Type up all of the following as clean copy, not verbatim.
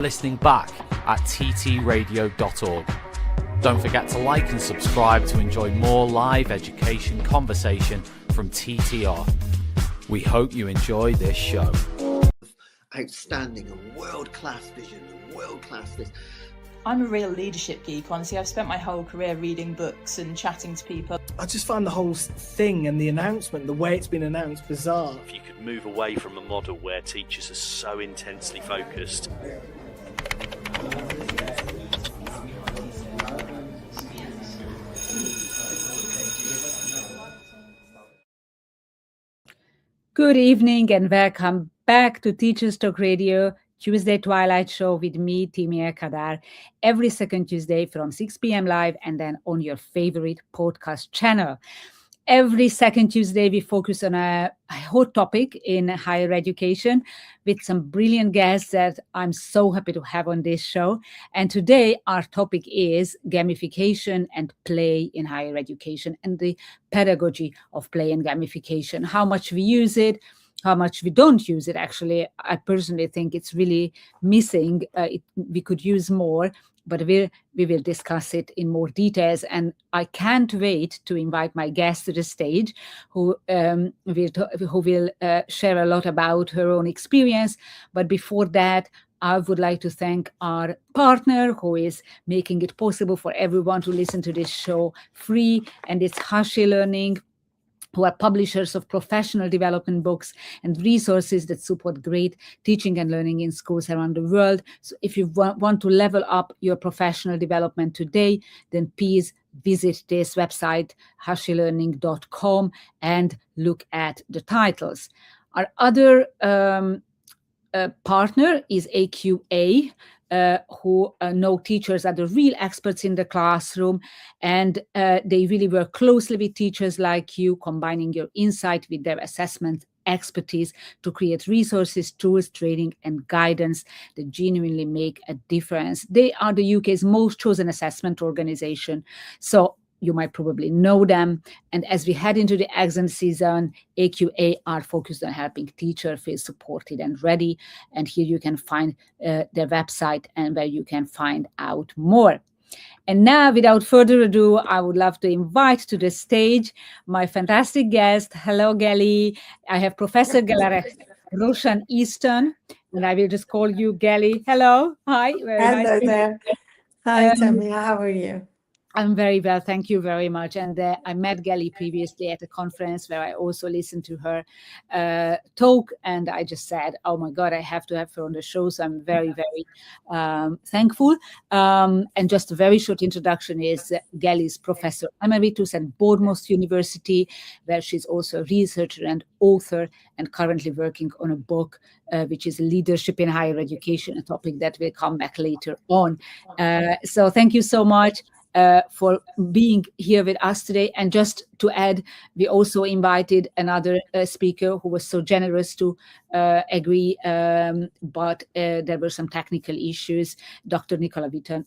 Listening back at ttradio.org. Don't forget to like and subscribe to enjoy more live education conversation from TTR. We hope you enjoy this show. Outstanding and world-class vision and world-class this. I'm a real leadership geek, honestly. I've spent my whole career reading books and chatting to people. I just find the whole thing and the announcement, the way it's been announced, bizarre. If you could move away from a model where teachers are so intensely focused. Good evening and welcome back to Teachers Talk Radio, Tuesday Twilight Show with me, Timia Kadar, every second Tuesday from 6 p.m. live and then on your favorite podcast channel. Every second Tuesday, we focus on a hot topic in higher education with some brilliant guests that I'm so happy to have on this show. And today, our topic is gamification and play in higher education and the pedagogy of play and gamification, how much we use it, how much we don't use it. Actually, I personally think it's really missing. We could use more, but we will discuss it in more details. And I can't wait to invite my guest to the stage, who will share a lot about her own experience. But before that, I would like to thank our partner who is making it possible for everyone to listen to this show free, and it's Hashi Learning, who are publishers of professional development books and resources that support great teaching and learning in schools around the world. So if you want to level up your professional development today, then please visit this website, hashilearning.com, and look at the titles. Our other partner is AQA, who know teachers are the real experts in the classroom, and they really work closely with teachers like you, combining your insight with their assessment expertise to create resources, tools, training, and guidance that genuinely make a difference. They are the UK's most chosen assessment organization, so you might probably know them. And as we head into the exam season, AQA are focused on helping teachers feel supported and ready. And here you can find their website and where you can find out more. And now, without further ado, I would love to invite to the stage my fantastic guest. Hello, Gali. I have Professor Gelareh Roushan-Easton, and I will just call you Gali. Hello. Hi. Very Hello nice there. Hi, Tamia. How are you? I'm very well, thank you very much. And I met Gali previously at a conference where I also listened to her talk, and I just said, oh my God, I have to have her on the show. So I'm very, very thankful. And just a very short introduction is Gali's Professor Emeritus at Bournemouth University, where she's also a researcher and author and currently working on a book, which is Leadership in Higher Education, a topic that will come back later on. So thank you so much for being here with us today. And just to add, we also invited another speaker who was so generous to agree, but there were some technical issues. Dr. Nicola Whitton,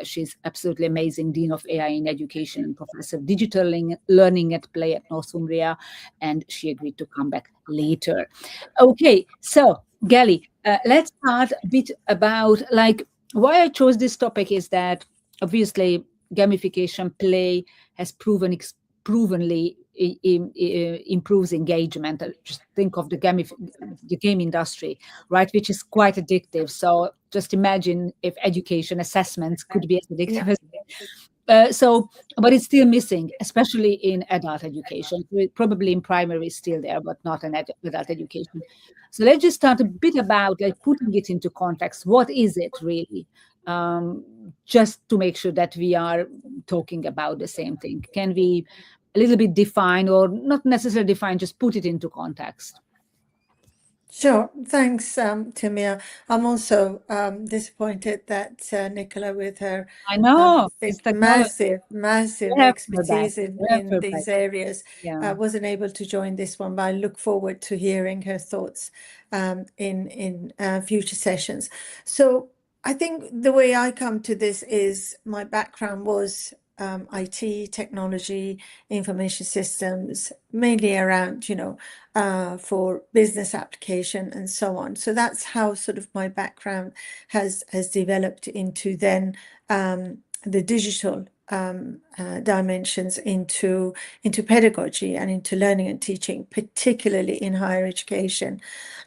she's absolutely amazing, Dean of AI in Education and Professor of Digital Learning at Play at Northumbria, and she agreed to come back later. Okay, so Gali, let's start a bit about why I chose this topic is that obviously, gamification play has provenly improves engagement. Just think of the game industry, right, which is quite addictive. So just imagine if education assessments could be as addictive as but it's still missing, especially in adult education. Probably in primary is still there, but not in adult education. So let's just start a bit about putting it into context. What is it really? Just to make sure that we are talking about the same thing. Can we a little bit define, or not necessarily define, just put it into context? Sure. Thanks, Timia. I'm also disappointed that Nicola, with her I know massive expertise in these areas, wasn't able to join this one, but I look forward to hearing her thoughts in future sessions. So I think the way I come to this is my background was IT, technology, information systems, mainly around, for business application and so on. So that's how sort of my background has developed into then the digital dimensions into pedagogy and into learning and teaching, particularly in higher education.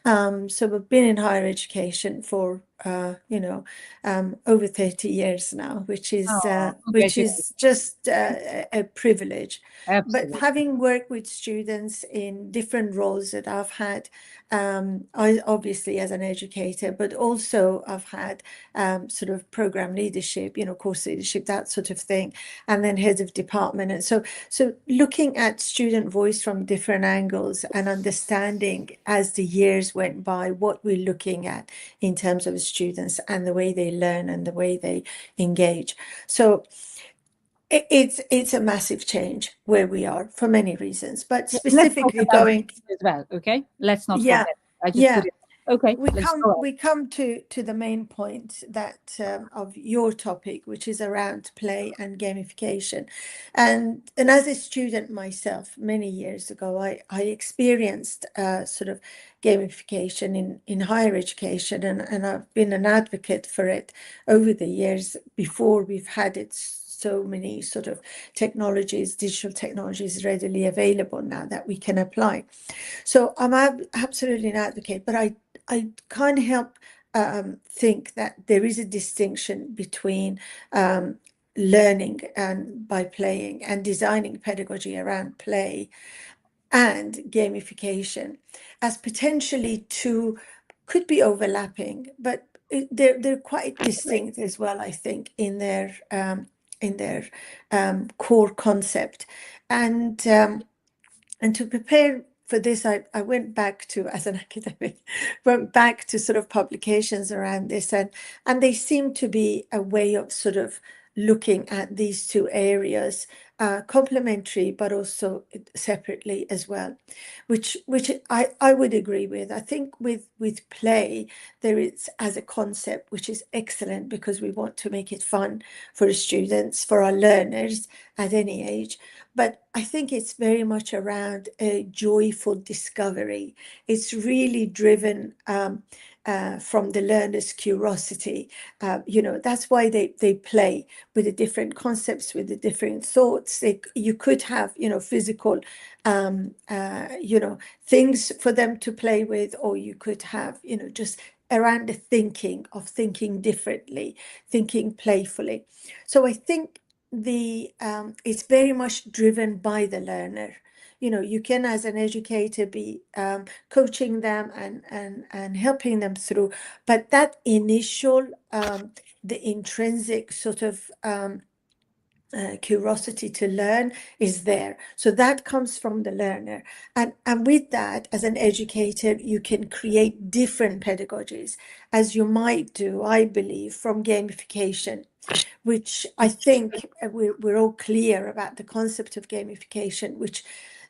So we've been in higher education for over 30 years now, which is just a privilege. Absolutely. But having worked with students in different roles that I've had, I obviously as an educator, but also I've had sort of program leadership, course leadership, that sort of thing, and then heads of department. And so looking at student voice from different angles and understanding as the years went by what we're looking at in terms of students and the way they learn and the way they engage. So it's a massive change where we are for many reasons, but specifically going as well. Okay, let's not yeah forget. I just put it. Okay, we come to the main point that of your topic, which is around play and gamification, and as a student myself many years ago, I experienced sort of gamification in higher education, and I've been an advocate for it over the years before we've had it. So many sort of technologies, digital technologies readily available now that we can apply. So I'm absolutely an advocate, but I can't help think that there is a distinction between learning and by playing and designing pedagogy around play and gamification as potentially two could be overlapping, but they're quite distinct as well, I think, in their core concept. And to prepare for this, I went back to, as an academic, went back to sort of publications around this, and they seem to be a way of sort of looking at these two areas, complementary, but also separately as well, which I would agree with. I think with play, there is as a concept, which is excellent because we want to make it fun for students, for our learners at any age. But I think it's very much around a joyful discovery. It's really driven from the learner's curiosity. That's why they play with the different concepts, with the different thoughts. You could have, physical, things for them to play with, or you could have, just around the thinking of thinking differently, thinking playfully. So I think it's very much driven by the learner. You can, as an educator, be coaching them and helping them through, but that initial, the intrinsic sort of curiosity to learn is there. So that comes from the learner. And with that, as an educator, you can create different pedagogies, as you might do, I believe, from gamification, which I think we're all clear about the concept of gamification, which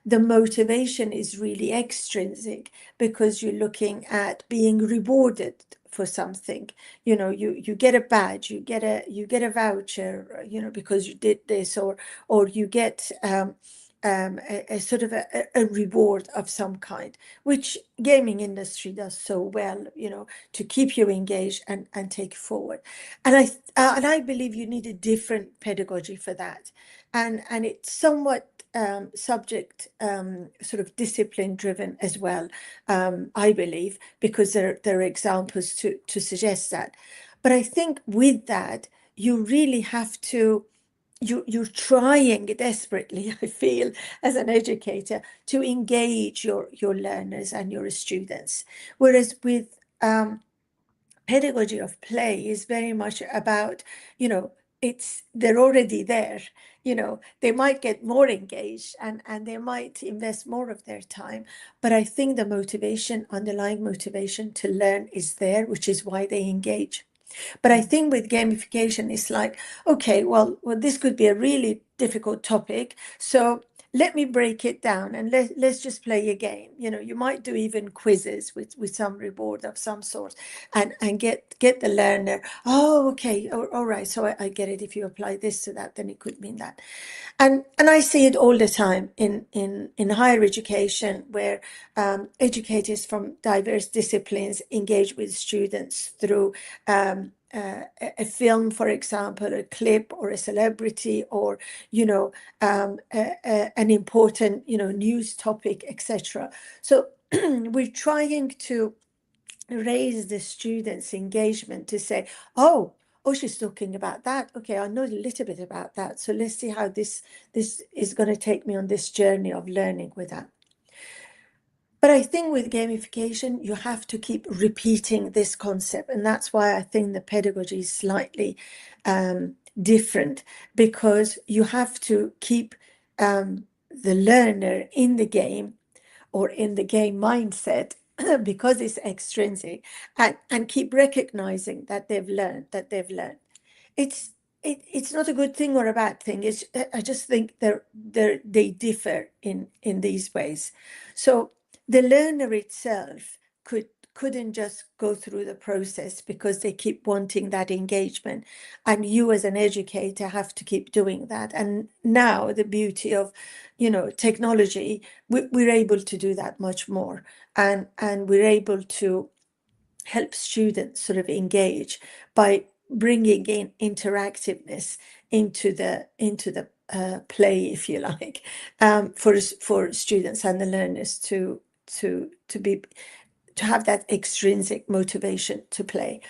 the motivation is really extrinsic because you're looking at being rewarded for something. You get a badge, you get a voucher, because you did this, or you get a sort of a reward of some kind, which gaming industry does so well, to keep you engaged and take you forward. And I believe you need a different pedagogy for that, and it's somewhat subject sort of discipline driven as well, I believe, because there are examples to suggest that. But I think with that, you really have to, you're trying desperately, I feel, as an educator, to engage your learners and your students. Whereas with pedagogy of play is very much about, they're already there. They might get more engaged and they might invest more of their time. But I think the underlying motivation to learn is there, which is why they engage. But I think with gamification, it's like, okay, well, this could be a really difficult topic. So let me break it down and let's just play a game. You know, you might do even quizzes with some reward of some sort, and get the learner, oh, okay, all right, so I get it. If you apply this to that, then it could mean that. And I see it all the time in higher education, where educators from diverse disciplines engage with students through a film, for example, a clip or a celebrity, or, you know, an important, you know, news topic, etc. So we're trying to raise the students' engagement to say, oh, she's talking about that. Okay, I know a little bit about that. So let's see how this is going to take me on this journey of learning with that. But I think with gamification, you have to keep repeating this concept. And that's why I think the pedagogy is slightly different, because you have to keep the learner in the game, or in the game mindset, because it's extrinsic, and keep recognizing that they've learned. It's not a good thing or a bad thing. I just think they differ in these ways. So the learner itself couldn't just go through the process because they keep wanting that engagement, and you as an educator have to keep doing that. And now the beauty of, you know, technology, we're able to do that much more, and we're able to help students sort of engage by bringing in interactiveness into the play, if you like, for students and the learners to have that extrinsic motivation to play.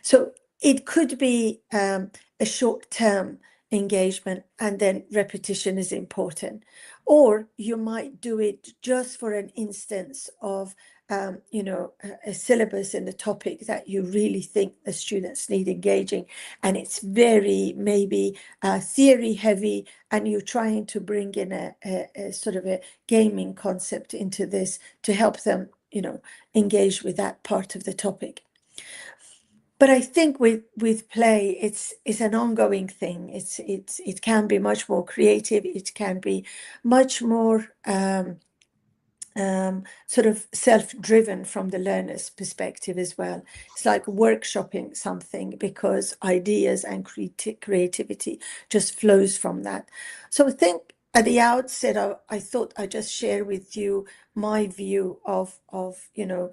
So it could be a short-term engagement, and then repetition is important. Or you might do it just for an instance of you know, a syllabus in the topic that you really think the students need engaging, and it's very maybe theory heavy, and you're trying to bring in a sort of a gaming concept into this to help them, you know, engage with that part of the topic. But I think with play, it's an ongoing thing. It can be much more creative. It can be much more sort of self-driven from the learner's perspective as well. It's like workshopping something, because ideas and creativity just flows from that. So I think at the outset, I thought I'd just share with you my view of you know,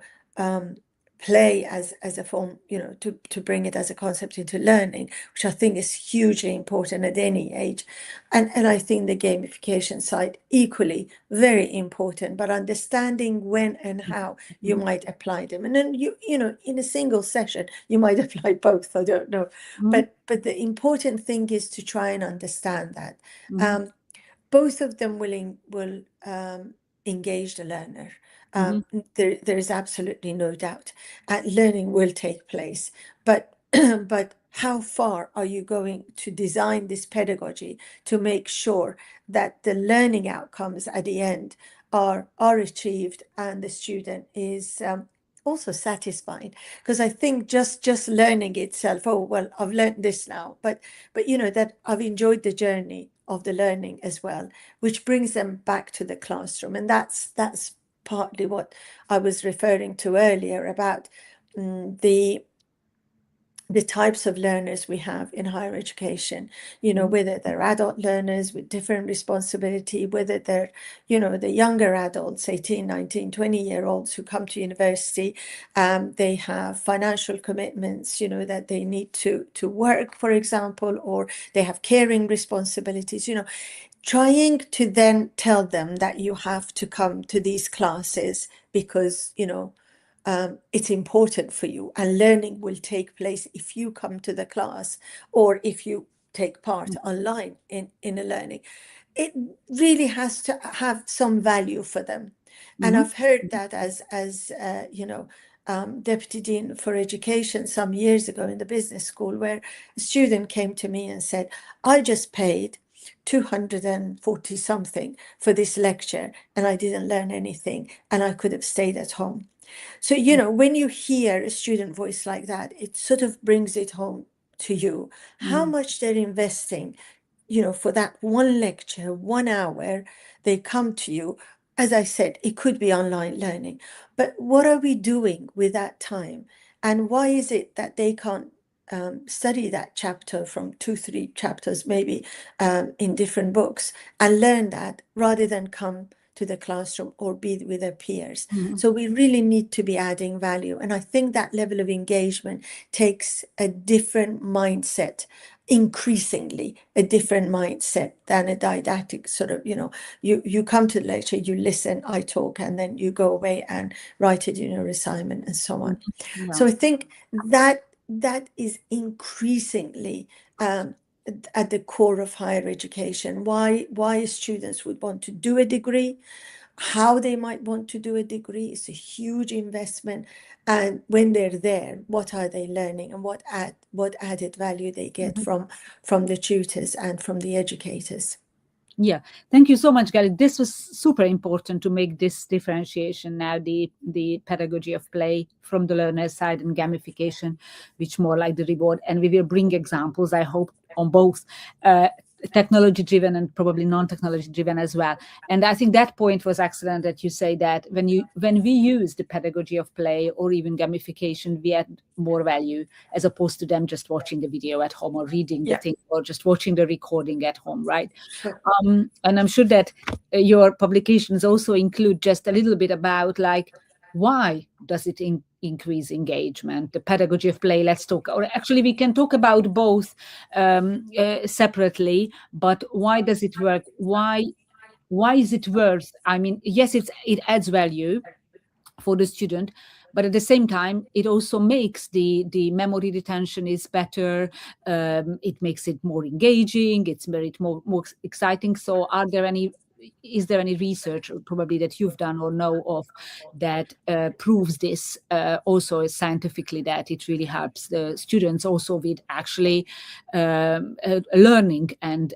play as a form, you know, to bring it as a concept into learning, which I think is hugely important at any age. And I think the gamification side equally very important, but understanding when and how you might apply them. And then you know, in a single session, you might apply both, I don't know. But the important thing is to try and understand that. Both of them will engage the learner. There is absolutely no doubt. Learning will take place, but but how far are you going to design this pedagogy to make sure that the learning outcomes at the end are achieved, and the student is also satisfied? Because I think just learning itself, oh well, I've learned this now, but you know, that I've enjoyed the journey of the learning as well, which brings them back to the classroom. And that's partly what I was referring to earlier about the types of learners we have in higher education, you know, whether they're adult learners with different responsibility, whether they're, you know, the younger adults, 18, 19, 20-year-olds who come to university, they have financial commitments, you know, that they need to work, for example, or they have caring responsibilities, you know, trying to then tell them that you have to come to these classes because, you know, it's important for you, and learning will take place if you come to the class or if you take part online in a learning. It really has to have some value for them. And I've heard that as you know, Deputy Dean for Education some years ago in the business school, where a student came to me and said, I just paid 240 something for this lecture and I didn't learn anything, and I could have stayed at home. So, you know, when you hear a student voice like that, it sort of brings it home to you how much they're investing for that one lecture, 1 hour, they come to you. As I said, it could be online learning, but what are we doing with that time? And why is it that they can't study that chapter from 2-3 chapters, maybe in different books, and learn that rather than come to the classroom or be with their peers? So we really need to be adding value. And I think that level of engagement takes a different mindset, increasingly a different mindset than a didactic sort of, you come to the lecture, you listen, I talk, and then you go away and write it in your assignment and so on. So I think that is increasingly at the core of higher education. Why students would want to do a degree, how they might want to do a degree is a huge investment. And when they're there, what are they learning, and what added value they get from the tutors and from the educators. Yeah, thank you so much, Gelareh. This was super important to make this differentiation now, the pedagogy of play from the learner's side and gamification, which more like the reward. And we will bring examples, I hope, on both technology driven and probably non-technology driven as well. And I think that point was excellent, that you say that when we use the pedagogy of play or even gamification, we add more value as opposed to them just watching the video at home or reading the thing or just watching the recording at home, right? Sure. And I'm sure that your publications also include just a little bit about like, why does it increase engagement? The pedagogy of play, let's talk, or actually we can talk about both separately, but why does it work? Why is it worth? I mean, yes, it adds value for the student, but at the same time, it also makes the memory retention is better. It makes it more engaging. It's very more exciting. So is there any research probably that you've done or know of that proves this also scientifically, that it really helps the students also with actually learning and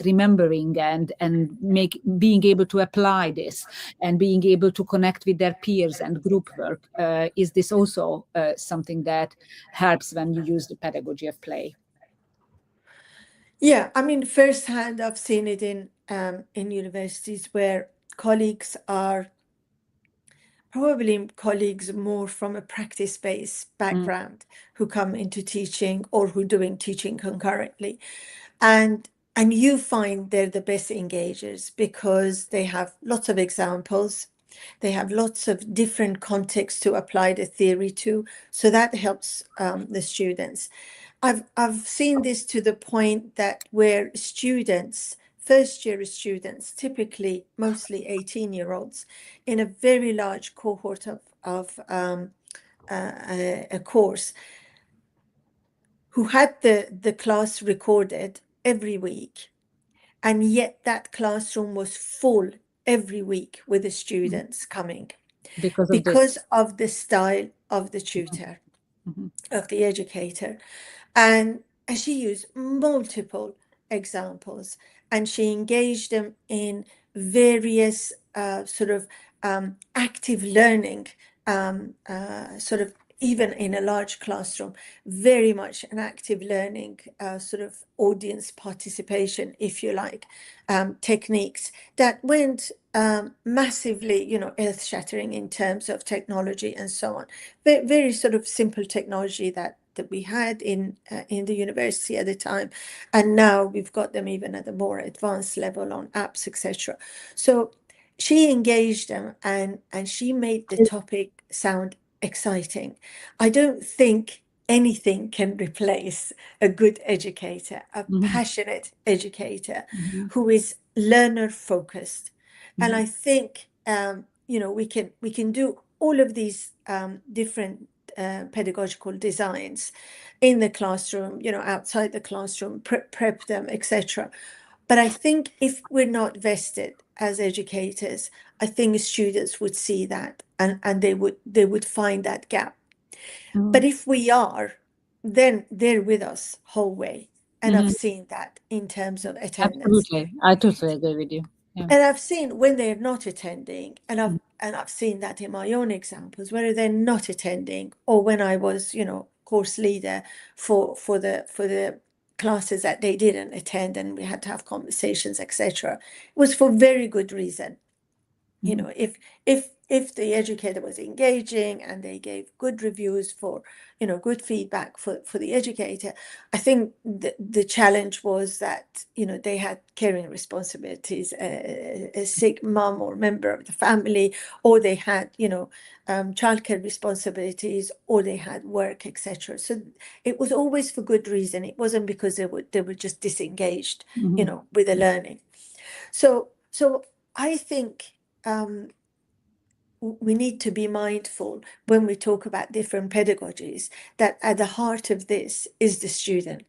remembering and being able to apply this and being able to connect with their peers and group work? Is this also something that helps when you use the pedagogy of play? Yeah, I mean, firsthand, I've seen it in universities where colleagues are probably colleagues more from a practice-based background who come into teaching or who are doing teaching concurrently. And you find they're the best engagers because they have lots of examples. They have lots of different contexts to apply the theory to. So that helps the students. I've seen this to the point that where students, first-year students, typically mostly 18-year-olds, in a very large cohort of a course, who had the class recorded every week, and yet that classroom was full every week with the students coming because of the style of the tutor, of the educator. And she used multiple examples, and she engaged them in various sort of active learning, sort of even in a large classroom, very much an active learning sort of audience participation, if you like, techniques that went massively, earth-shattering in terms of technology and so on. Very sort of simple technology that we had in the university at the time, and now we've got them even at a more advanced level on apps, etc. So she engaged them, and she made the topic sound exciting. I don't think anything can replace a good educator, a passionate educator who is learner focused. And I think we can do all of these different pedagogical designs in the classroom, outside the classroom, prep them, etc. But I think if we're not vested as educators, I think students would see that and they would find that gap. But if we are, then they're with us whole way. And I've seen that in terms of attendance. Absolutely, I totally agree with you. Yeah. And I've seen when they're not attending, and I've seen that in my own examples, whether they're not attending or when I was, course leader for the classes that they didn't attend, and we had to have conversations, etc. It was for very good reason. You know, if the educator was engaging and they gave good reviews for, you know, good feedback for the educator, I think the challenge was that, you know, they had caring responsibilities, a sick mum or member of the family, or they had, you know, childcare responsibilities, or they had work, etc. So it was always for good reason. It wasn't because they were just disengaged, you know, with the learning. So I think we need to be mindful when we talk about different pedagogies that at the heart of this is the student.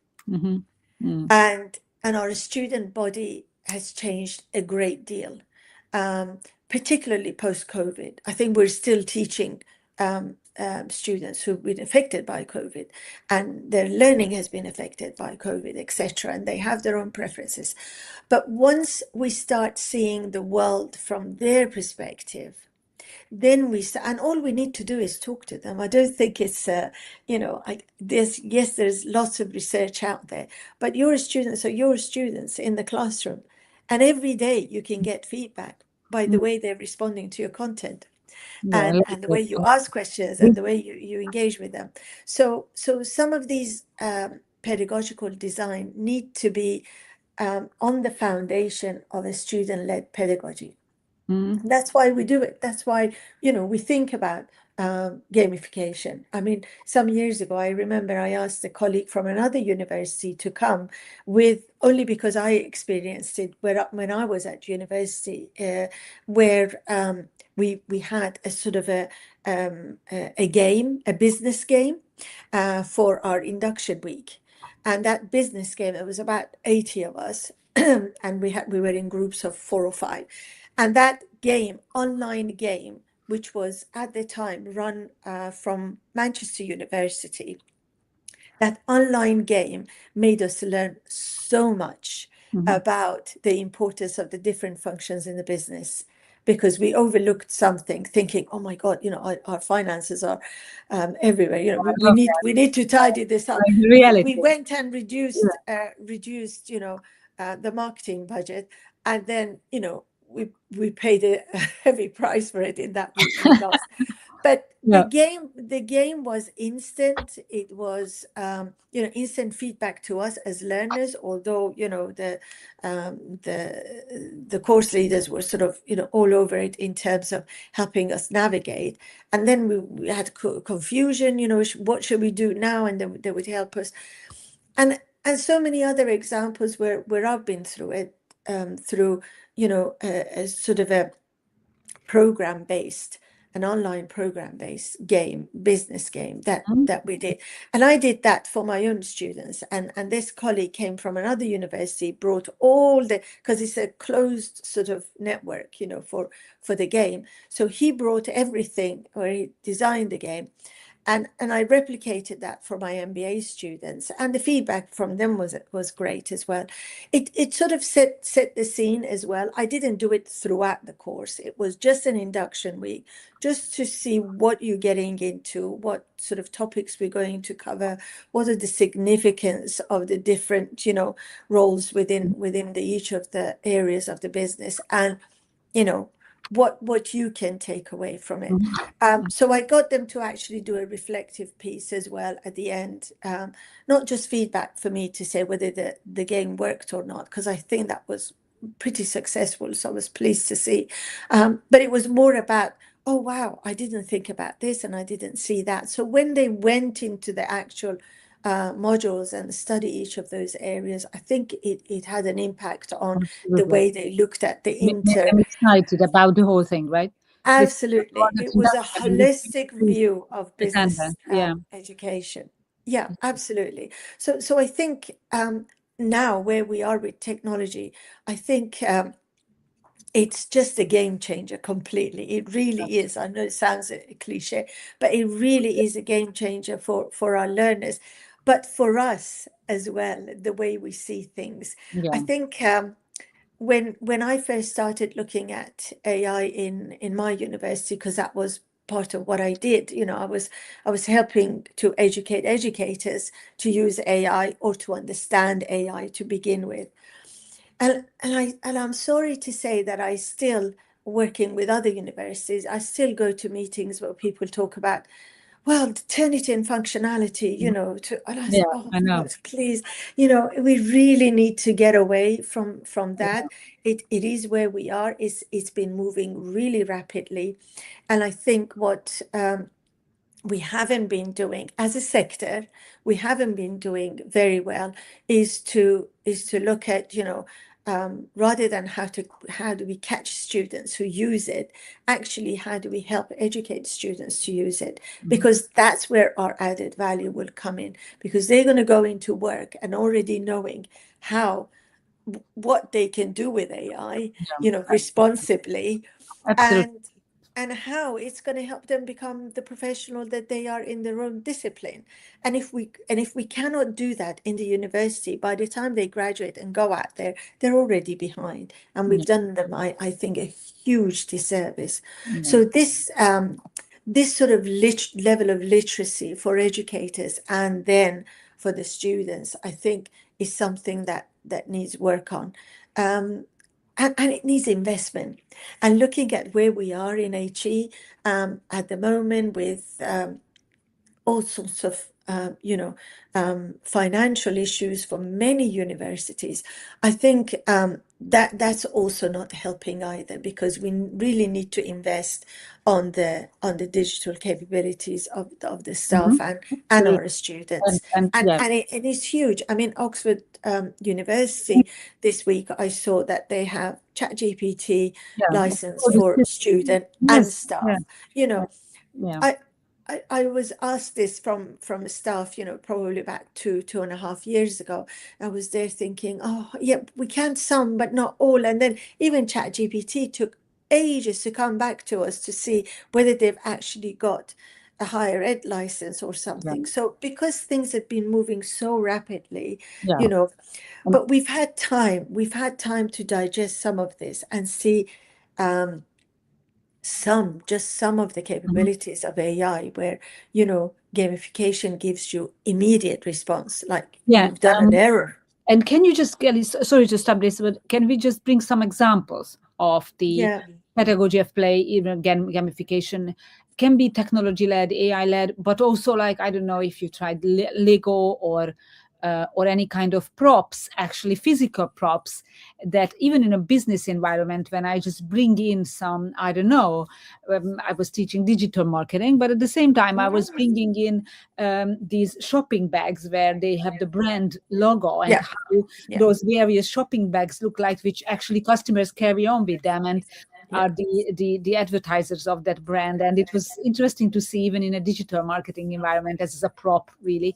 And our student body has changed a great deal, particularly post-COVID. I think we're still teaching students who've been affected by COVID, and their learning has been affected by COVID, etc., and they have their own preferences. But once we start seeing the world from their perspective, then and all we need to do is talk to them. I don't think it's, you know, there's lots of research out there, but your students are your students in the classroom, and every day you can get feedback by the way they're responding to your content. And the way you ask questions and the way you engage with them. So some of these pedagogical design need to be on the foundation of a student-led pedagogy. That's why we do it. That's why, you know, we think about gamification. I mean, some years ago, I remember I asked a colleague from another university to come with, only because I experienced it when I was at university, where we had a sort of a game, a business game for our induction week. And that business game, it was about 80 of us, and we were in groups of 4 or 5. And that game, online game, which was at the time run from Manchester University, that online game made us learn so much about the importance of the different functions in the business, because we overlooked something, thinking, oh my God, you know, our finances are everywhere. You know, we need to tidy this up. We went and reduced, you know, the marketing budget, and then, you know, we paid a heavy price for it in that we lost. But the game was instant. It was, you know, instant feedback to us as learners. Although, you know, the course leaders were sort of, you know, all over it in terms of helping us navigate. And then we had confusion. You know, what should we do now? And then they would help us. And so many other examples where I've been through it, through, you know, a sort of a program-based, an online program-based game, business game that we did. And I did that for my own students. And this colleague came from another university, brought all because it's a closed sort of network, you know, for the game. So he brought everything, or he designed the game. And I replicated that for my MBA students, and the feedback from them was great as well. It sort of set the scene as well. I didn't do it throughout the course. It was just an induction week, just to see what you're getting into, what sort of topics we're going to cover, what are the significance of the different, you know, roles within each of the areas of the business, and, you know, what you can take away from it. So I got them to actually do a reflective piece as well at the end, not just feedback for me to say whether the game worked or not, because I think that was pretty successful, so I was pleased to see. But it was more about, oh wow, I didn't think about this and I didn't see that. So when they went into the actual modules and study each of those areas, I think it had an impact on the way they looked at the I'm excited about the whole thing, right? Absolutely. It was a holistic view of business education. Yeah, absolutely. So I think now where we are with technology, I think it's just a game changer completely. It really is. I know it sounds a cliche, but it really is a game changer for our learners, but for us as well, the way we see things. I think when I first started looking at AI in my university, because that was part of what I did. I was helping to educate educators to use AI or to understand AI to begin with. And I'm sorry to say that I still, working with other universities, I still go to meetings where people talk about, well, turn it in functionality, and I say, oh, I know. please, we really need to get away from that. It is where we are. It's been moving really rapidly. And I think what we haven't been doing as a sector, we haven't been doing very well is to look at, rather than how do we catch students who use it, actually how do we help educate students to use it, because that's where our added value will come in, because they're going to go into work and already knowing what they can do with AI, responsibly, Absolutely. and how it's going to help them become the professional that they are in their own discipline. And if we cannot do that in the university, by the time they graduate and go out there, they're already behind, and we've done them, I think, a huge disservice. So this sort of level of literacy for educators and then for the students, I think, is something that needs work on. And it needs investment. And looking at where we are in HE at the moment with all sorts of, financial issues for many universities, I think that's also not helping either, because we really need to invest on the digital capabilities of the staff and our students. And it is huge. I mean, Oxford University, this week I saw that they have ChatGPT license for student and staff. I was asked this from staff, probably about 2.5 years ago. I was there thinking, oh, yeah, we can some, but not all. And then even ChatGPT took ages to come back to us to see whether they've actually got a higher ed license or something. So because things have been moving so rapidly, but we've had time to digest some of this and see some of the capabilities of AI, where gamification gives you immediate response, like you've done an error. And can you just, sorry to stop this, but can we just bring some examples of the pedagogy of play? Even gamification can be technology-led, AI-led, but also, like, I don't know if you tried Lego or any kind of props, actually physical props, that even in a business environment, when I just bring in some, I don't know, I was teaching digital marketing, but at the same time, I was bringing in these shopping bags where they have the brand logo and how those various shopping bags look like, which actually customers carry on with them and are the advertisers of that brand. And it was interesting to see, even in a digital marketing environment, as a prop, really.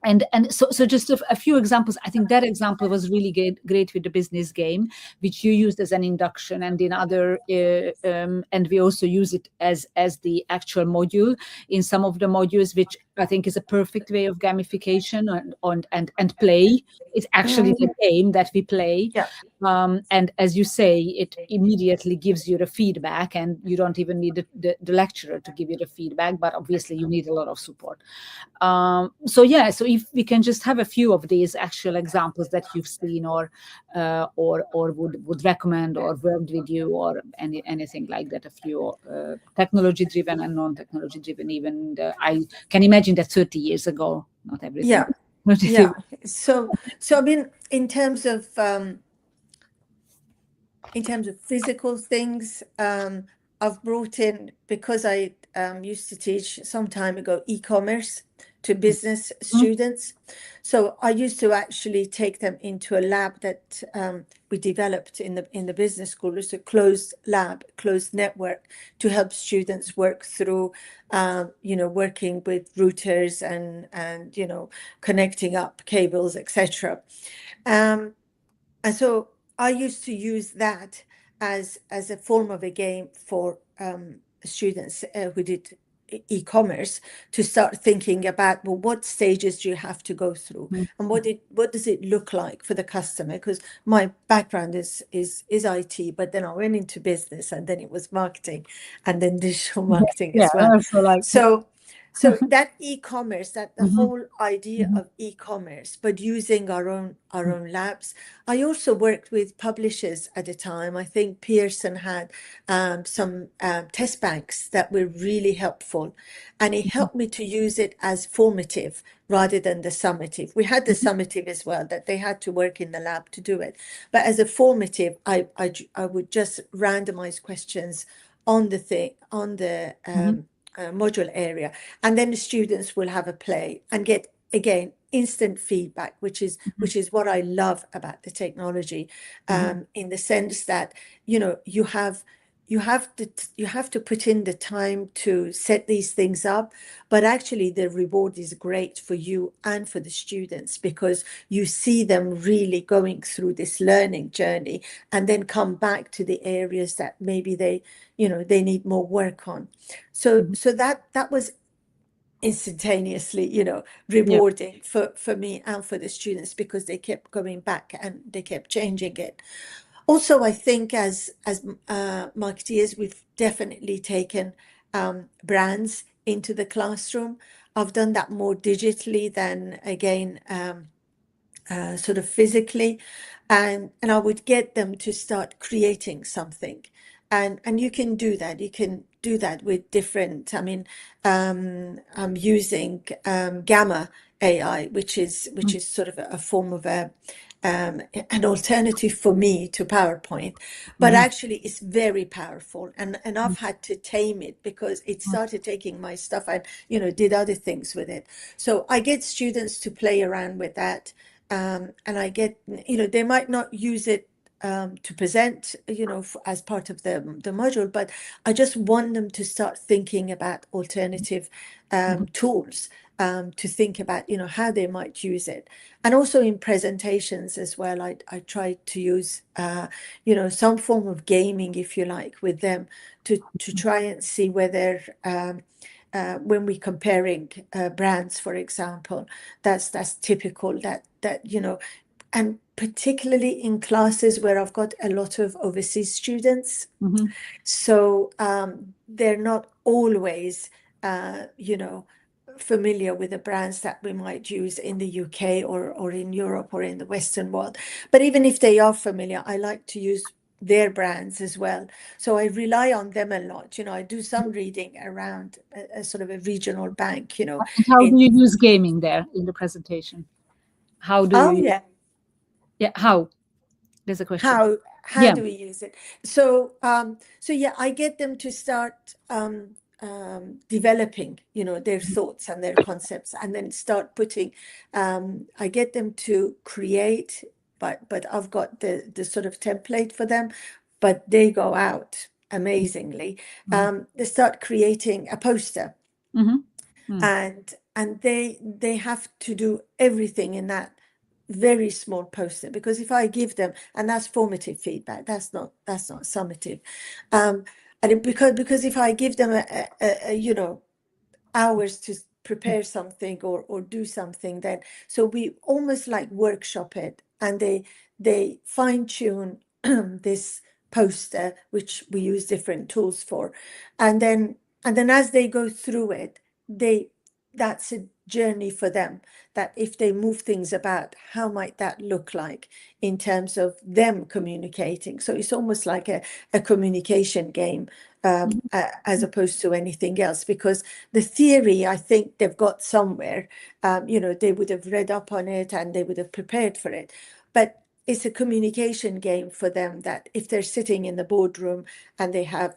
And so just a few examples. I think that example was really great with the business game, which you used as an induction, and in other, and we also use it as the actual module in some of the modules, which I think is a perfect way of gamification and play. It's actually the game that we play. And as you say, it immediately gives you the feedback, and you don't even need the lecturer to give you the feedback, but obviously you need a lot of support. So if we can just have a few of these actual examples that you've seen or would recommend or worked with you, or anything like that, a few technology driven and non-technology driven. Even I can imagine that 30 years ago, not everything. So I mean, in terms of physical things, I've brought in, because I used to teach some time ago e-commerce to business students. So I used to actually take them into a lab that we developed in the business school. It's a closed lab, closed network, to help students work through, working with routers and connecting up cables, etc. And so I used to use that as a form of a game for students who did e-commerce to start thinking about, well, what stages do you have to go through, and what does it look like for the customer? Because my background is IT, but then I went into business, and then it was marketing, and then digital marketing as well. So that e-commerce, that the whole idea of e-commerce, but using our own labs. I also worked with publishers at the time. I think Pearson had some test banks that were really helpful, and it helped me to use it as formative rather than the summative. We had the summative as well, that they had to work in the lab to do it, but as a formative, I would just randomize questions on the module area, and then the students will have a play and get, again, instant feedback, which is what I love about the technology, in the sense that, you know, you have to put in the time to set these things up, but actually the reward is great for you and for the students, because you see them really going through this learning journey and then come back to the areas that maybe they need more work on. So that was instantaneously, rewarding for me and for the students, because they kept going back and they kept changing it. Also, I think as marketeers, we've definitely taken brands into the classroom. I've done that more digitally than, again, sort of physically, and I would get them to start creating something, and you can do that. You can do that with different. I mean, I'm using Gamma AI, which is sort of a form of an alternative for me to PowerPoint, but actually it's very powerful, and I've had to tame it because it started taking my stuff and did other things with it. So I get students to play around with that, and I get, they might not use it to present, as part of the module, but I just want them to start thinking about alternative tools, to think about, how they might use it. And also in presentations as well, I try to use, some form of gaming, if you like, with them to try and see whether, when we're comparing brands, for example, that's typical that, and particularly in classes where I've got a lot of overseas students. So they're not always, familiar with the brands that we might use in the UK or in Europe or in the Western world. But even if they are familiar, I like to use their brands as well. So I rely on them a lot. I do some reading around a sort of a regional bank, And how do you use gaming there in the presentation? How do you? Yeah, how? There's a question. How do we use it? So I get them to start developing, their thoughts and their concepts, and then start putting. I get them to create, but I've got the sort of template for them, but they go out amazingly. They start creating a poster, and they have to do everything in that very small poster, because if I give them, and that's formative feedback, that's not summative, and because if I give them a hours to prepare something or do something, then so we almost like workshop it, and they fine-tune this poster, which we use different tools for, and then as they go through it, that's a journey for them, that if they move things about, how might that look like in terms of them communicating. So it's almost like a communication game, as opposed to anything else, because the theory, I think they've got somewhere, they would have read up on it and they would have prepared for it, but it's a communication game for them, that if they're sitting in the boardroom and they have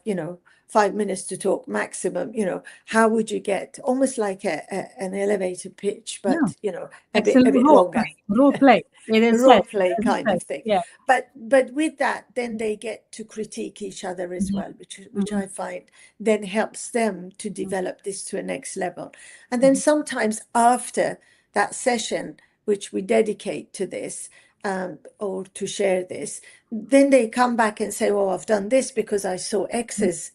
5 minutes to talk maximum, how would you get almost like an elevator pitch, but a bit longer. Role play. It is role play kind of thing. Yeah. But with that, then they get to critique each other as well, which I find then helps them to develop this to a next level. And then sometimes after that session, which we dedicate to this, or to share this, then they come back and say, well, I've done this because I saw X's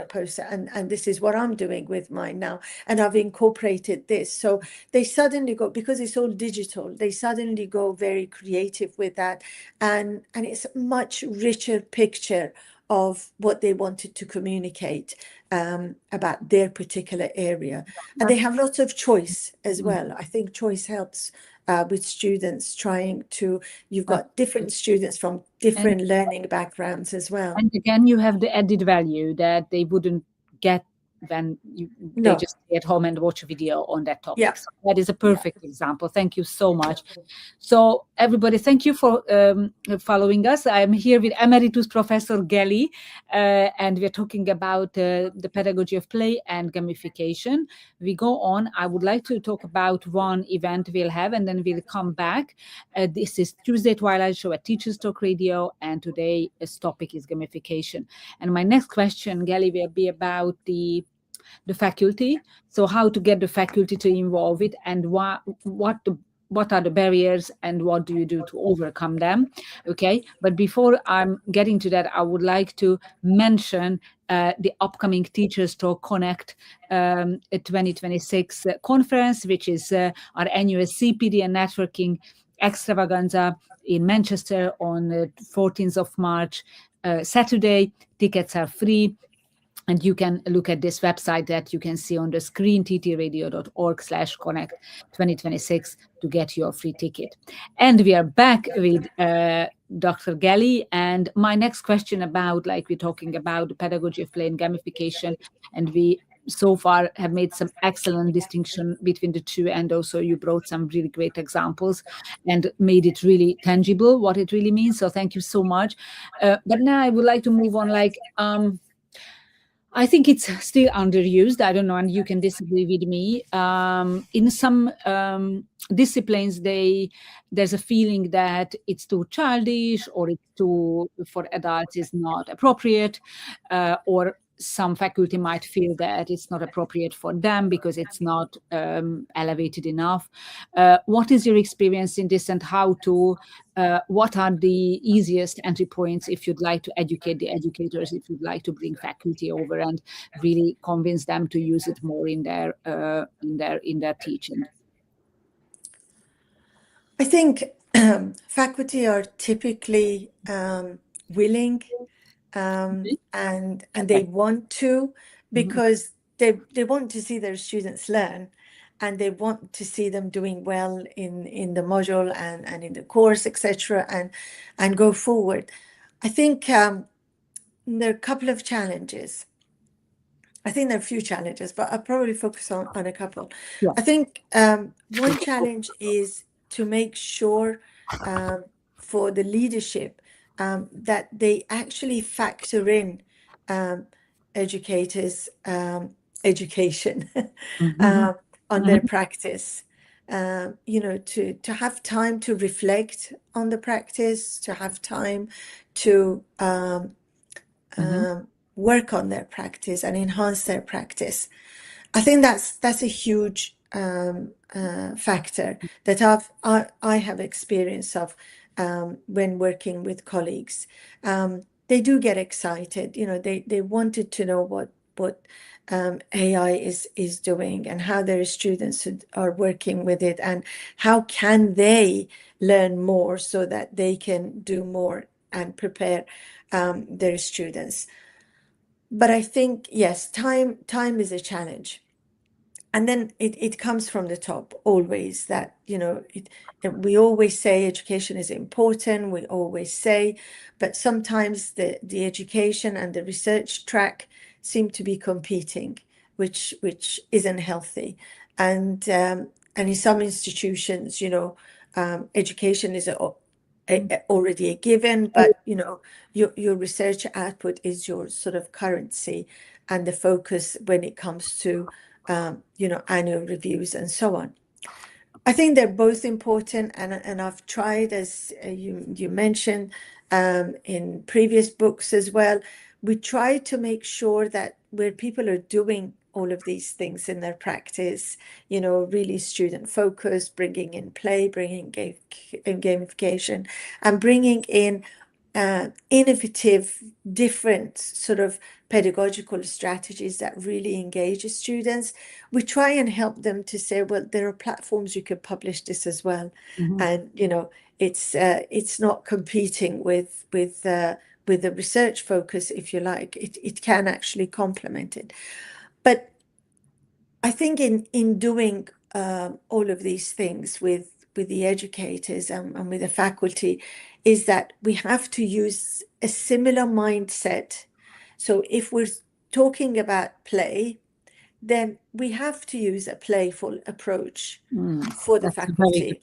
poster, and this is what I'm doing with mine now, and I've incorporated this. So they suddenly go, because it's all digital, they suddenly go very creative with that, and it's a much richer picture of what they wanted to communicate about their particular area. And they have lots of choice as well. I think choice helps with students trying to, you've got different students from different learning backgrounds as well. And again, you have the added value that they wouldn't get when they just stay at home and watch a video on that topic. Yeah. So that is a perfect example. Thank you so much. So everybody, thank you for following us. I'm here with Emeritus Professor Gelareh, and we're talking about the pedagogy of play and gamification. We go on. I would like to talk about one event we'll have, and then we'll come back. This is Tuesday Twilight Show at Teachers Talk Radio, and today's topic is gamification. And my next question, Gelareh, will be about the faculty. So how to get the faculty to involve it, and what are the barriers, and what do you do to overcome them? Okay, but before I'm getting to that, I would like to mention the upcoming Teachers Talk Connect 2026 conference, which is our annual CPD and networking extravaganza in Manchester on the 14th of March, Saturday. Tickets are free. And you can look at this website that you can see on the screen, ttradio.org/connect 2026, to get your free ticket. And we are back with Dr. Gelareh. And my next question about, like we're talking about the pedagogy of play and gamification, and we so far have made some excellent distinction between the two, and also you brought some really great examples and made it really tangible what it really means. So thank you so much. But now I would like to move on, I think it's still underused. I don't know, and you can disagree with me. In some disciplines, there's a feeling that it's too childish, or it's too, for adults, is not appropriate, or some faculty might feel that it's not appropriate for them because it's not elevated enough. What is your experience in this, and what are the easiest entry points if you'd like to educate the educators, if you'd like to bring faculty over and really convince them to use it more in their teaching? I think faculty are typically willing, and they want to, because they want to see their students learn, and they want to see them doing well in the module and in the course, etc., and go forward. I think there are a couple of challenges. I think there are a few challenges, but I'll probably focus on a couple. Yeah. I think one challenge is to make sure for the leadership that they actually factor in educators' education on their practice. To have time to reflect on the practice, to have time to work on their practice and enhance their practice. I think that's a huge factor that I have experience of when working with colleagues. They do get excited. They wanted to know what AI is doing, and how their students are working with it, and how can they learn more so that they can do more and prepare their students. But I think, yes, time is a challenge. And then it comes from the top always, that, we always say education is important, we always say, but sometimes the education and the research track seem to be competing, which isn't healthy. And in some institutions, education is already a given, but your research output is your sort of currency and the focus when it comes to annual reviews and so on. I think they're both important, and I've tried, as you mentioned in previous books as well, we try to make sure that where people are doing all of these things in their practice, you know, really student focused, bringing in play, bringing in gamification, and bringing in innovative, different sort of pedagogical strategies that really engage the students. We try and help them to say, well, there are platforms you can publish this as well. And, you know, it's not competing with the research focus, if you like. It can actually complement it. But I think in doing all of these things with the educators and with the faculty, is that we have to use a similar mindset. So if we're talking about play, then we have to use a playful approach for the faculty.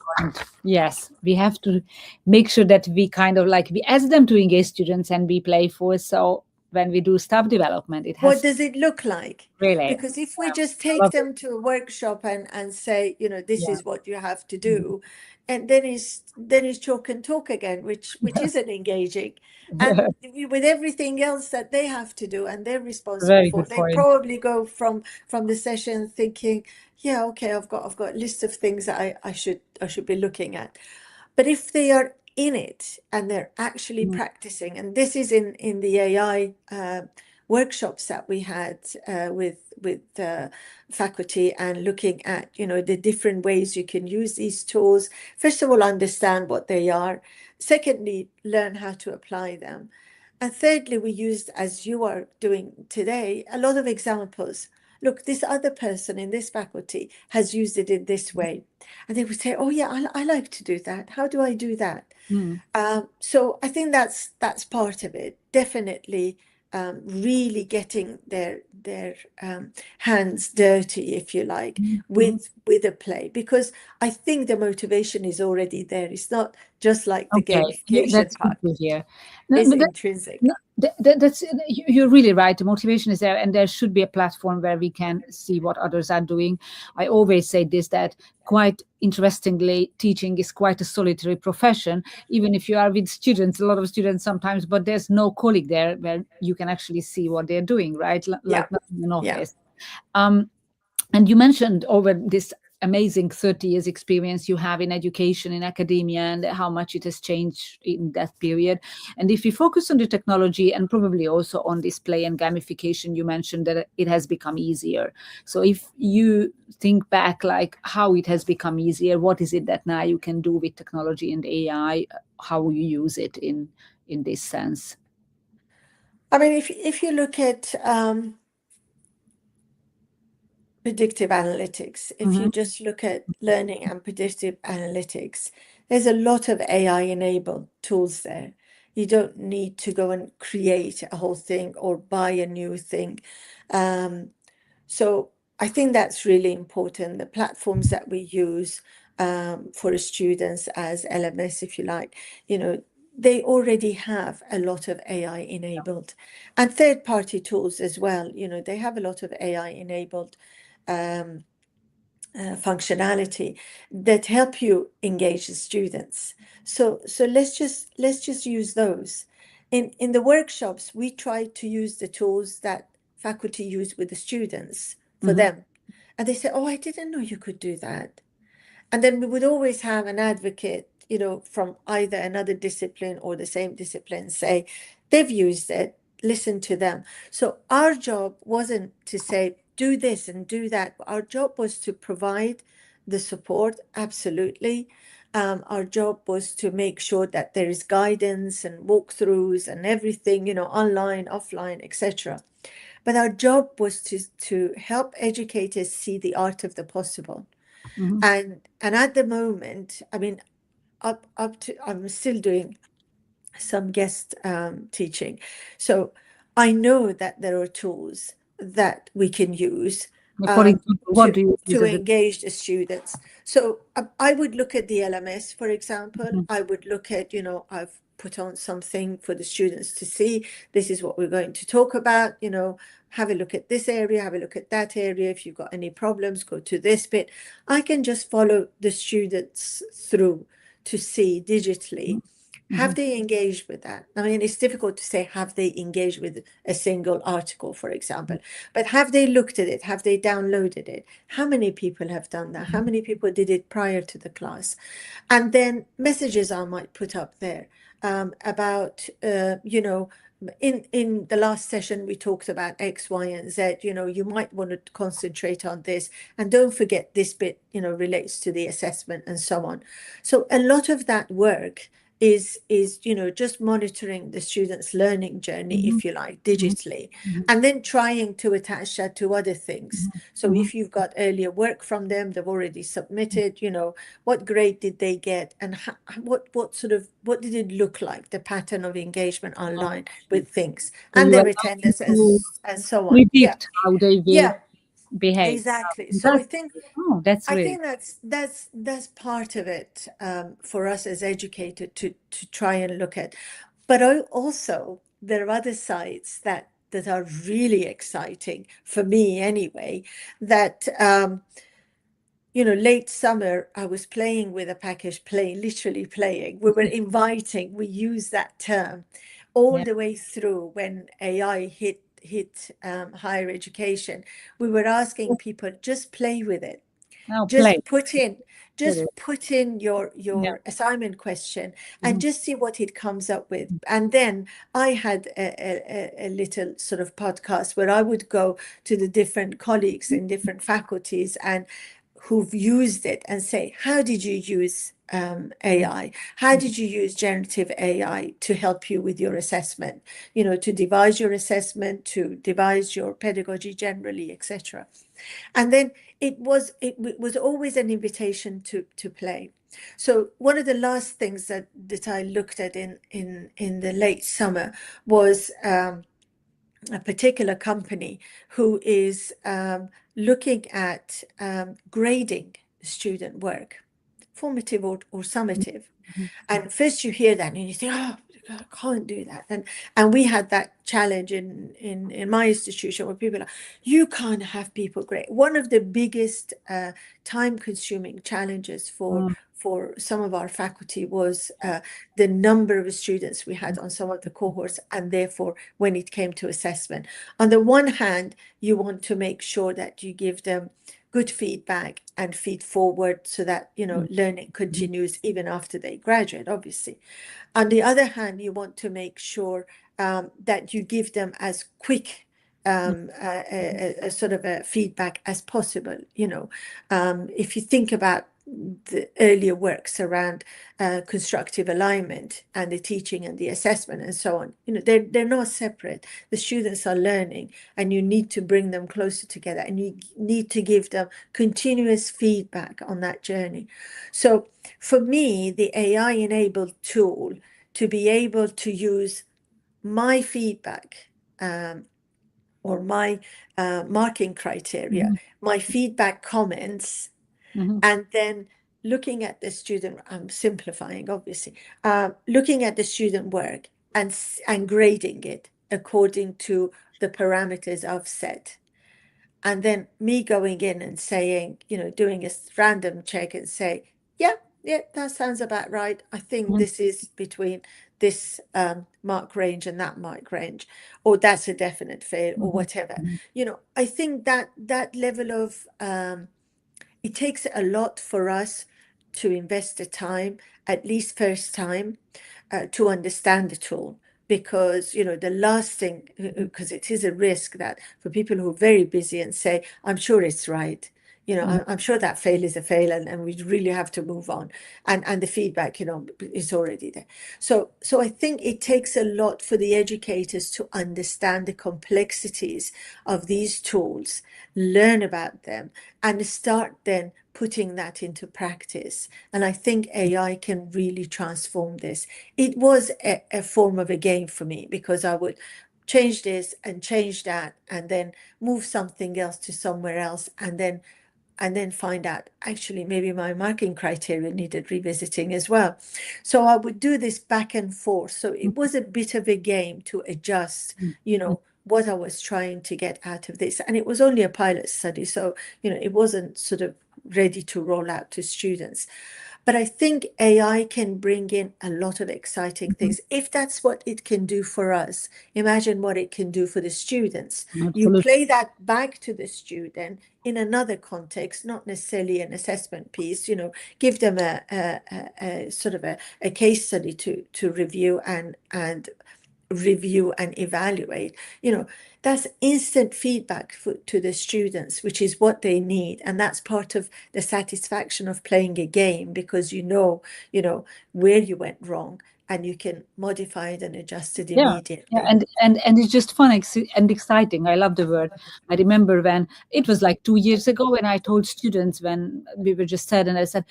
Yes, we have to make sure that we kind of like, we ask them to engage students and be playful. So when we do staff development, it has. What does it look like? Really? Because if we just take them to a workshop and say, you know, this is what you have to do, and then it's chalk and talk again, which isn't engaging. And with everything else that they have to do and they're responsible for, they probably go from the session thinking, yeah, okay, I've got a list of things that I should be looking at. But if they are in it and they're actually practicing, and this is in the AI workshops that we had with faculty, and looking at, you know, the different ways you can use these tools. First of all, understand what they are. Secondly, learn how to apply them. And thirdly, we used, as you are doing today, a lot of examples. Look, this other person in this faculty has used it in this way. And they would say, oh yeah, I like to do that. How do I do that? So I think that's part of it. Definitely really getting their hands dirty, if you like, with a play, because I think the motivation is already there. It's not just like the gamification part. It's intrinsic. That's, you're really right. The motivation is there, and there should be a platform where we can see what others are doing. I always say this, that quite interestingly, teaching is quite a solitary profession, even if you are with students, a lot of students sometimes, but there's no colleague there where you can actually see what they're doing, right? Like not in an office. And you mentioned over this amazing 30 years experience you have in education, in academia, and how much it has changed in that period. And if we focus on the technology and probably also on display and gamification, you mentioned that it has become easier. So if you think back, like how it has become easier, what is it that now you can do with technology and AI, how you use it in this sense? I mean, if you look at predictive analytics, if you just look at learning and predictive analytics, there's a lot of AI-enabled tools there. You don't need to go and create a whole thing or buy a new thing. So I think that's really important. The platforms that we use for students as LMS, if you like, you know, they already have a lot of AI enabled, and third-party tools as well. You know, they have a lot of AI enabled functionality that help you engage the students. So let's just use those. In the workshops, we try to use the tools that faculty use with the students for them. And they say, oh, I didn't know you could do that. And then we would always have an advocate, you know, from either another discipline or the same discipline say, they've used it, listen to them. So our job wasn't to say, do this and do that. Our job was to provide the support, absolutely. Our job was to make sure that there is guidance and walkthroughs and everything, you know, online, offline, etc. But our job was to help educators see the art of the possible. And at the moment, I mean, up to, I'm still doing some guest teaching. So I know that there are tools that we can use to engage the students. So I would look at the LMS, for example. I would look at, you know, I've put on something for the students to see. This is what we're going to talk about, you know, have a look at this area, have a look at that area. If you've got any problems, go to this bit. I can just follow the students through to see digitally Have they engaged with that? I mean, it's difficult to say, have they engaged with a single article, for example, but have they looked at it? Have they downloaded it? How many people have done that? How many people did it prior to the class? And then messages I might put up there about, you know, in the last session, we talked about X, Y, and Z. You know, you might want to concentrate on this, and don't forget this bit, you know, relates to the assessment and so on. So a lot of that work is you know, just monitoring the students' learning journey, if you like, digitally, and then trying to attach that to other things. So if you've got earlier work from them, they've already submitted, you know, what grade did they get, and what did it look like, the pattern of engagement online with things, and their attendance and so on. Predict how they will behave. Exactly. So I think that's I great. think that's part of it for us as educators to try and look at. But also there are other sides that are really exciting for me anyway. That you know, late summer I was playing with a package, literally playing. We were inviting. We use that term all the way through when AI hit higher education. We were asking people, just play with it. Just put in your assignment question and just see what it comes up with. And then I had a little sort of podcast where I would go to the different colleagues in different faculties and who've used it and say, how did you use AI? How did you use generative AI to help you with your assessment, you know, to devise your assessment, to devise your pedagogy generally, etc. And then it was always an invitation to play. So one of the last things that I looked at in the late summer was a particular company who is looking at grading student work, formative or summative. And first you hear that and you think, oh, I can't do that. And we had that challenge in my institution where people are, you can't have people grade. One of the biggest time-consuming challenges for some of our faculty was the number of students we had on some of the cohorts, and therefore when it came to assessment. On the one hand, you want to make sure that you give them good feedback and feed forward so that, you know, learning continues even after they graduate, obviously. On the other hand, you want to make sure that you give them as quick a sort of a feedback as possible. You know, if you think about the earlier works around constructive alignment and the teaching and the assessment and so on, you know, they're not separate. The students are learning, and you need to bring them closer together, and you need to give them continuous feedback on that journey. So for me, the AI-enabled tool to be able to use my feedback or my marking criteria, my feedback comments, and then looking at the student, I'm simplifying, obviously, looking at the student work and grading it according to the parameters I've set. And then me going in and saying, you know, doing a random check and say, yeah, that sounds about right. I think this is between this mark range and that mark range, or that's a definite fail, or whatever. You know, I think that level of it takes a lot for us to invest the time, at least first time, to understand the tool. Because, you know, the last thing, because it is a risk that for people who are very busy and say, I'm sure it's right, you know, I'm sure that fail is a fail, and we really have to move on. And the feedback, you know, is already there. So I think it takes a lot for the educators to understand the complexities of these tools, learn about them, and start then putting that into practice. And I think AI can really transform this. It was a form of a game for me, because I would change this and change that, and then move something else to somewhere else, and then find out actually maybe my marking criteria needed revisiting as well. So I would do this back and forth. So it was a bit of a game to adjust, you know, what I was trying to get out of this. And it was only a pilot study, so, you know, it wasn't sort of ready to roll out to students. But I think AI can bring in a lot of exciting things. If that's what it can do for us, imagine what it can do for the students. Absolutely. You play that back to the student in another context, not necessarily an assessment piece, you know, give them a sort of a case study to review and evaluate. You know, that's instant feedback to the students, which is what they need. And that's part of the satisfaction of playing a game, because you know where you went wrong and you can modify it and adjust it immediately. Yeah, and it's just fun and exciting. I love the word. I remember when it was like 2 years ago when I told students, when we were just said, and I said,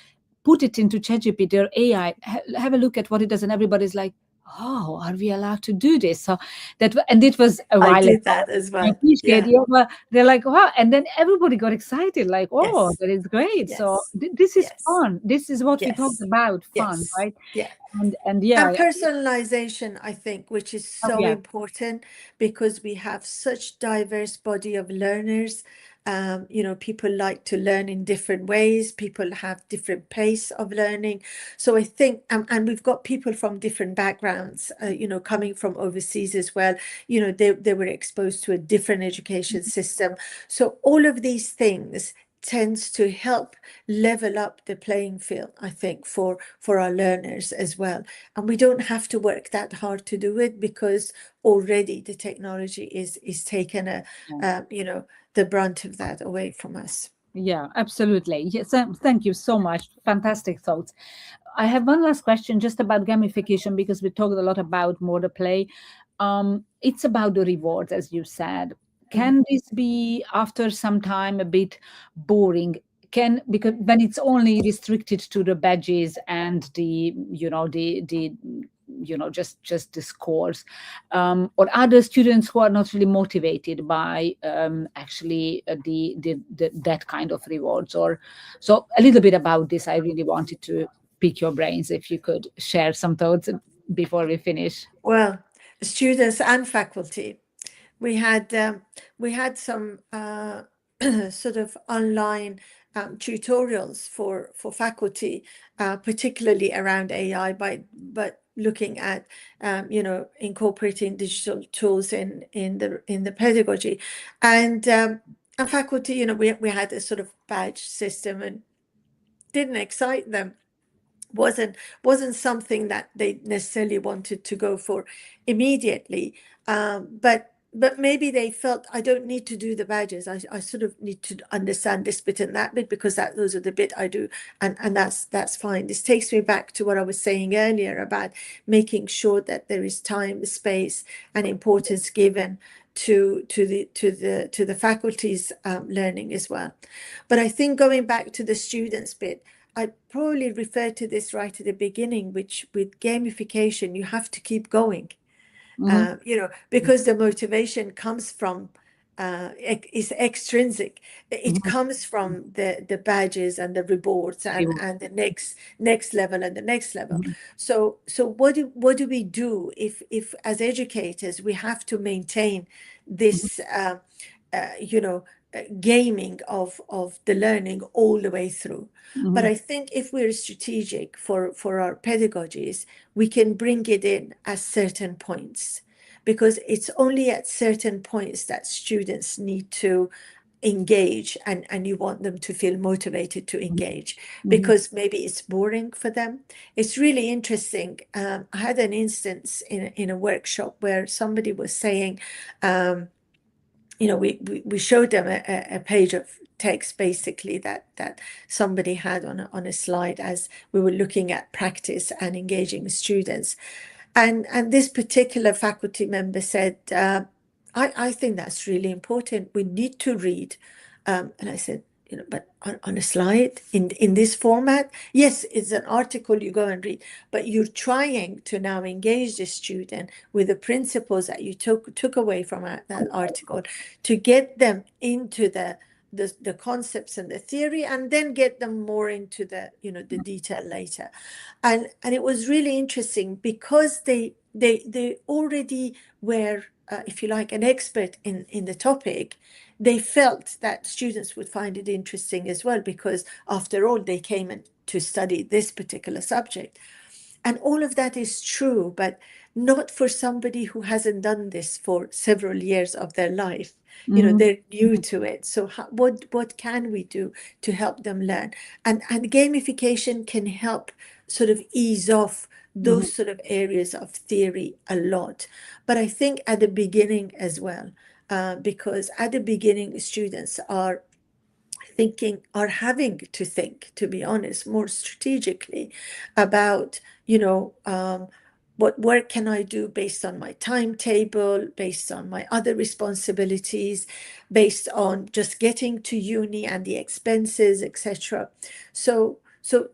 put it into ChatGPT or AI, have a look at what it does, and everybody's like, oh, are we allowed to do this? So and it was a while I did ago. that as well. I appreciate it. But they're like, wow. And then everybody got excited, like, oh, Yes. that is great. Yes. So this is Yes. fun. This is what we Yes. talked about, fun, Yes. right? Yeah. And yeah. And personalization, I think, which is so important, because we have such diverse body of learners. You know, people like to learn in different ways. People have different pace of learning. So I think, and we've got people from different backgrounds, you know, coming from overseas as well. You know, they were exposed to a different education system. So all of these things tends to help level up the playing field, I think, for our learners as well. And we don't have to work that hard to do it, because already the technology is taken you know, the brunt of that away from us. Yeah, absolutely. Yes, thank you so much. Fantastic thoughts. I have one last question just about gamification, because we talked a lot about more the play. It's about the rewards, as you said. Can this be, after some time, a bit boring? Because when it's only restricted to the badges and the just the scores, or other students who are not really motivated by actually that kind of rewards. Or so a little bit about this. I really wanted to pick your brains, if you could share some thoughts before we finish. Well, students and faculty, we had some sort of online tutorials for faculty, particularly around AI, but looking at you know, incorporating digital tools in the pedagogy, and faculty, you know, we had a sort of badge system, and didn't excite them. Wasn't something that they necessarily wanted to go for immediately, but maybe they felt, I don't need to do the badges. I sort of need to understand this bit and that bit, because those are the bit I do, and that's fine. This takes me back to what I was saying earlier about making sure that there is time, space, and importance given to the faculty's learning as well. But I think, going back to the students bit, I probably referred to this right at the beginning, which with gamification, you have to keep going, you know, because the motivation comes from, is extrinsic. It comes from the badges and the rewards and the next level and the next level. So what do we do if as educators we have to maintain this, you know, gaming of the learning all the way through? But I think if we're strategic for our pedagogies, we can bring it in at certain points, because it's only at certain points that students need to engage, and you want them to feel motivated to engage, because maybe it's boring for them. It's really interesting. I had an instance in a workshop where somebody was saying, you know, we showed them a page of text, basically, that somebody had on a slide as we were looking at practice and engaging students. And this particular faculty member said, I think that's really important. We need to read. And I said, you know, but on a slide in this format, yes, it's an article, you go and read, but you're trying to now engage the student with the principles that you took away from that article, to get them into the concepts and the theory, and then get them more into the, you know, the detail later. And it was really interesting, because they already were, if you like, an expert in the topic. They felt that students would find it interesting as well, because after all, they came and to study this particular subject. And all of that is true, but not for somebody who hasn't done this for several years of their life. You know, they're new to it. So what can we do to help them learn? And gamification can help sort of ease off those sort of areas of theory a lot. But I think at the beginning as well, because at the beginning, students are having to think, to be honest, more strategically about, you know, what work can I do based on my timetable, based on my other responsibilities, based on just getting to uni and the expenses, etc. So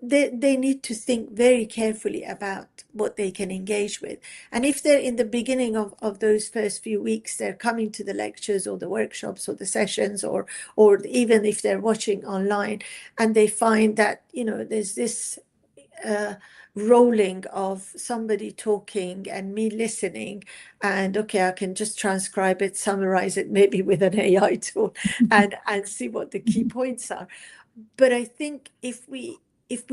they need to think very carefully about what they can engage with. And if they're in the beginning of those first few weeks, they're coming to the lectures or the workshops or the sessions, or even if they're watching online, and they find that, you know, there's this rolling of somebody talking and me listening, and okay, I can just transcribe it, summarize it maybe with an AI tool and see what the key points are. But I think if we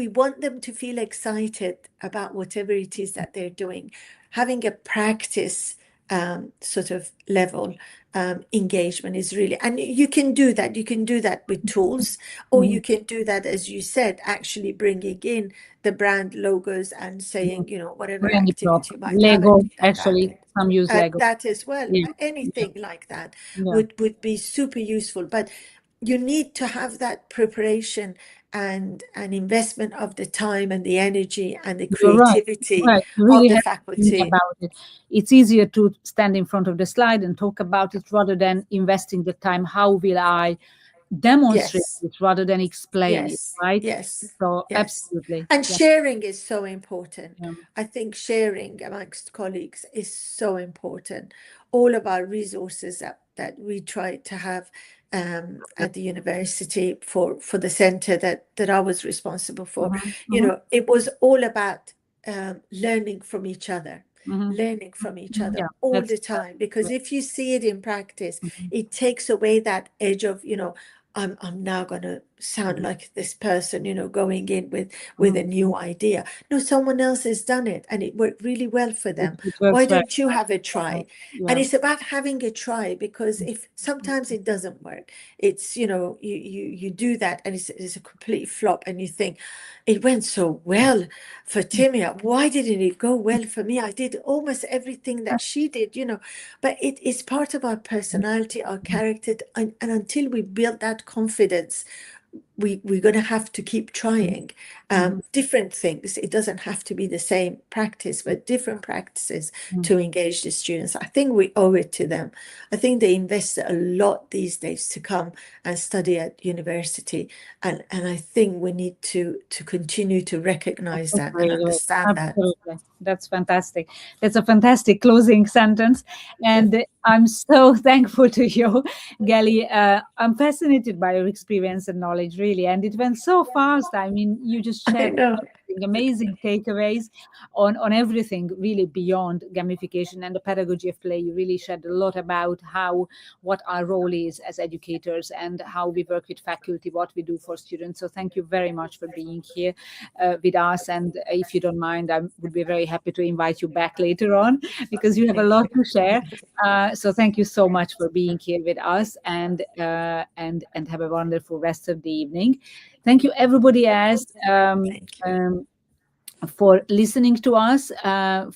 want them to feel excited about whatever it is that they're doing, having a practice sort of level engagement is really, and you can do that. You can do that with tools, or you can do that, as you said, actually bringing in the brand logos and saying, you know, whatever activity you might Lego, have. actually, some use Lego. That as well. Yeah. Anything like that would be super useful. But you need to have that preparation and an investment of the time and the energy and the creativity right. Really of the faculty. About it. It's easier to stand in front of the slide and talk about it rather than investing the time. How will I demonstrate it rather than explain it, right? Yes. So absolutely. And sharing is so important. I think sharing amongst colleagues is so important. All of our resources that we try to have at the university for the center that I was responsible for, you know, it was all about learning from each other. Learning from each other all the time, because if you see it in practice, it takes away that edge of, you know, I'm now going to sound like this person, you know, going in with a new idea. No, someone else has done it and it worked really well for them. Why don't you have a try? And it's about having a try, because if sometimes it doesn't work, it's, you know, you do that and it's a complete flop, and you think, it went so well for Timia, why didn't it go well for me? I did almost everything that she did, you know. But it is part of our personality, our character, and until we build that confidence, we're going to have to keep trying different things. It doesn't have to be the same practice, but different practices to engage the students. I think we owe it to them. I think they invest a lot these days to come and study at university, and I think we need to continue to recognize that and understand that. That's fantastic. That's a fantastic closing sentence. And I'm so thankful to you, Gali. I'm fascinated by your experience and knowledge, really. And it went so fast. I mean, you just shared amazing takeaways on everything, really, beyond gamification and the pedagogy of play. You really shared a lot about what our role is as educators and how we work with faculty, what we do for students. So thank you very much for being here with us. And if you don't mind, I would be very happy to invite you back later on, because you have a lot to share. So thank you so much for being here with us, and have a wonderful rest of the evening. Thank you, everybody else, for listening to us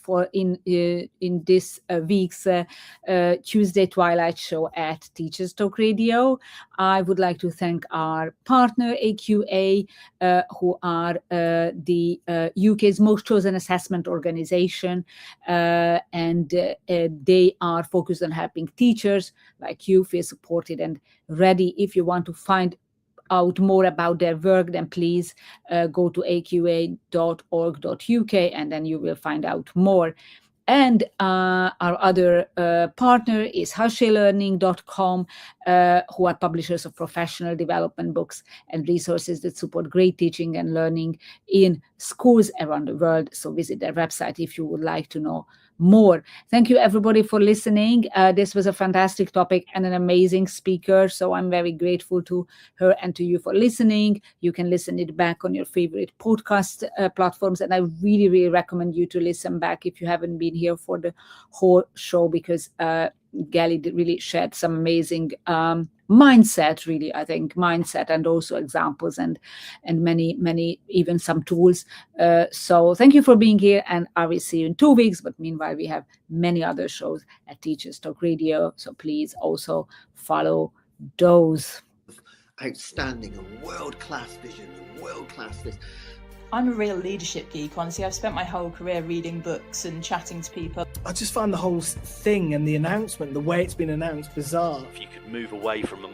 for in this week's Tuesday Twilight Show at Teachers Talk Radio. I would like to thank our partner AQA, who are the UK's most chosen assessment organization, and they are focused on helping teachers like you feel supported and ready. If you want to find out more about their work, then please go to aqa.org.uk, and then you will find out more. And our other partner is HushyLearning.com, who are publishers of professional development books and resources that support great teaching and learning in schools around the world. So visit their website if you would like to know more. Thank you everybody for listening. This was a fantastic topic and an amazing speaker. So I'm very grateful to her and to you for listening. You can listen it back on your favorite podcast platforms. And I really, really recommend you to listen back if you haven't been here for the whole show, because Gali really shared some amazing mindset, really, I think, mindset, and also examples and many, even some tools. So thank you for being here, and I will see you in 2 weeks. But meanwhile, we have many other shows at Teachers Talk Radio. So please also follow those. Outstanding and world-class vision and world-class this. I'm a real leadership geek, honestly. I've spent my whole career reading books and chatting to people. I just find the whole thing and the announcement, the way it's been announced, bizarre. If you could move away from a